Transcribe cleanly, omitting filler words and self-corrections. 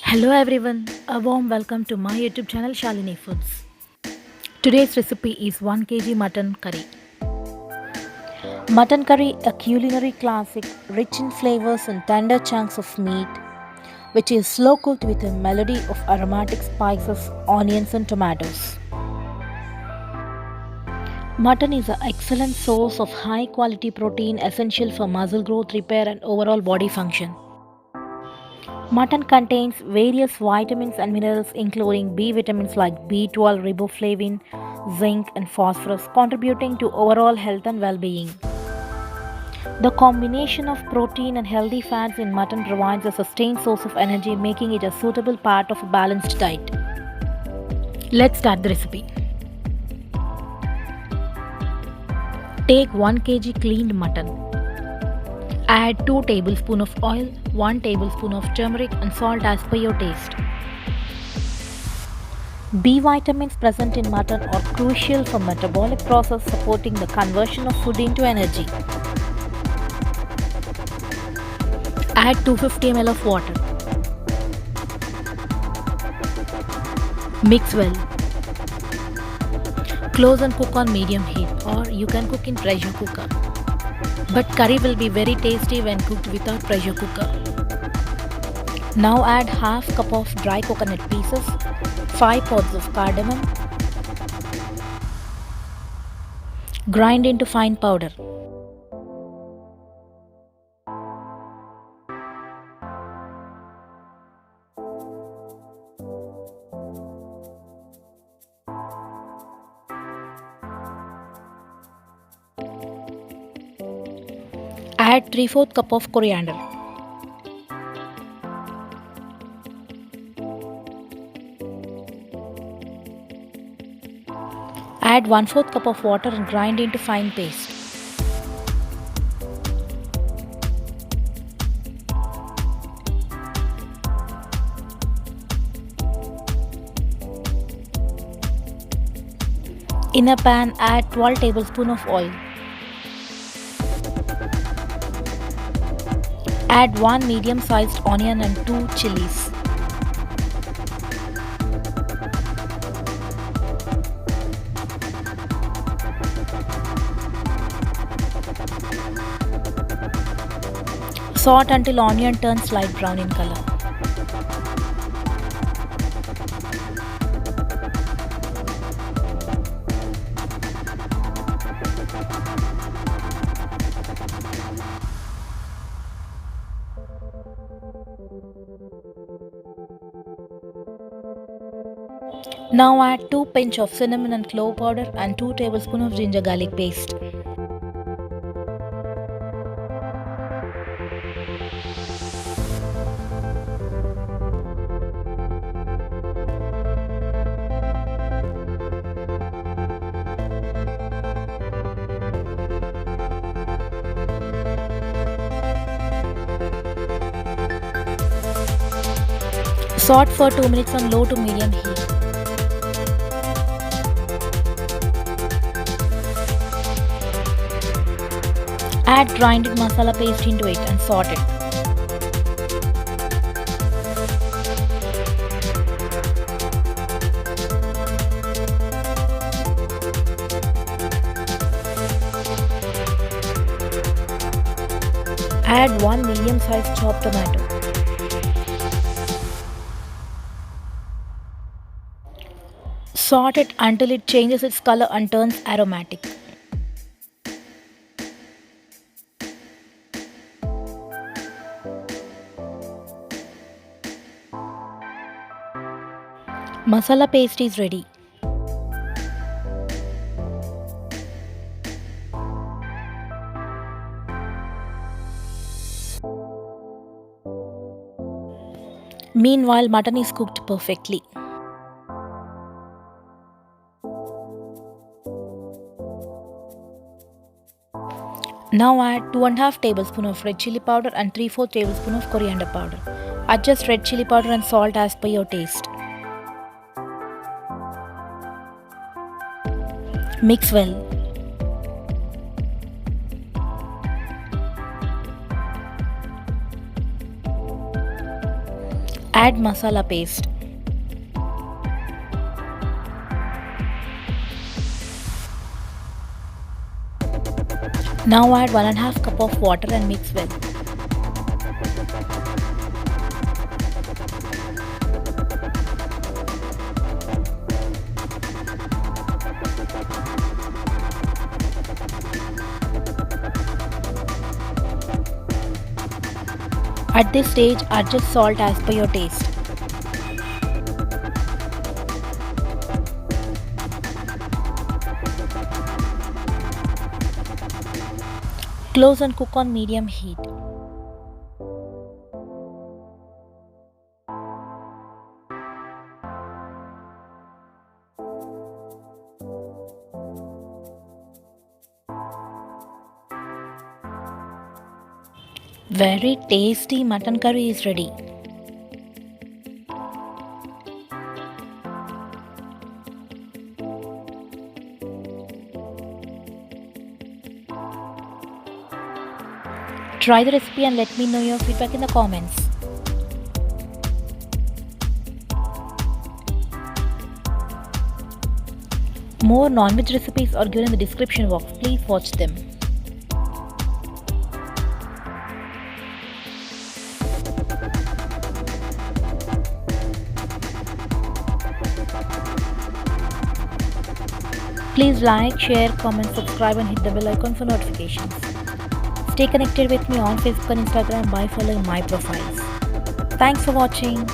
Hello everyone, a warm welcome to my YouTube channel Shalini Foods. Today's recipe is 1 kg mutton curry. Mutton curry, a culinary classic rich in flavors and tender chunks of meat, which is slow cooked with a melody of aromatic spices, onions, and tomatoes. Mutton is an excellent source of high quality protein essential for muscle growth, repair, and overall body function. Mutton contains various vitamins and minerals including B vitamins like B12, riboflavin, zinc and phosphorus contributing to overall health and well-being. The combination of protein and healthy fats in mutton provides a sustained source of energy, making it a suitable part of a balanced diet. Let's start the recipe. Take 1 kg cleaned mutton. Add 2 tablespoons of oil, 1 tablespoon of turmeric and salt as per your taste. B vitamins present in mutton are crucial for metabolic process supporting the conversion of food into energy. Add 250 ml of water. Mix well. Close and cook on medium heat, or you can cook in pressure cooker. But curry will be very tasty when cooked without pressure cooker. Now add half cup of dry coconut pieces, 5 pods of cardamom, grind into fine powder. Add 3/4 cup of coriander. Add 1/4 cup of water and grind into fine paste. In a pan, add 12 tablespoons of oil. Add 1 medium-sized onion and 2 chilies. Saute until onion turns light brown in color. Now add 2 pinch of cinnamon and clove powder and 2 tablespoons of ginger garlic paste. Saute for 2 minutes on low to medium heat. Add grinded masala paste into it and saute it. Add 1 medium-sized chopped tomato. Saute it until it changes its color and turns aromatic. Masala paste is ready. Meanwhile, mutton is cooked perfectly. Now add 2.5 tablespoons of red chili powder and 3/4 tablespoons of coriander powder. Adjust red chili powder and salt as per your taste. Mix well. Add masala paste. Now add 1.5 cup of water and mix well. At this stage, adjust salt as per your taste. Close and cook on medium heat. Very tasty mutton curry is ready. Try the recipe and let me know your feedback in the comments. More non-veg recipes are given in the description box. Please watch them. Please like, share, comment, subscribe and hit the bell icon for notifications. Stay connected with me on Facebook and Instagram by following my profiles. Thanks for watching.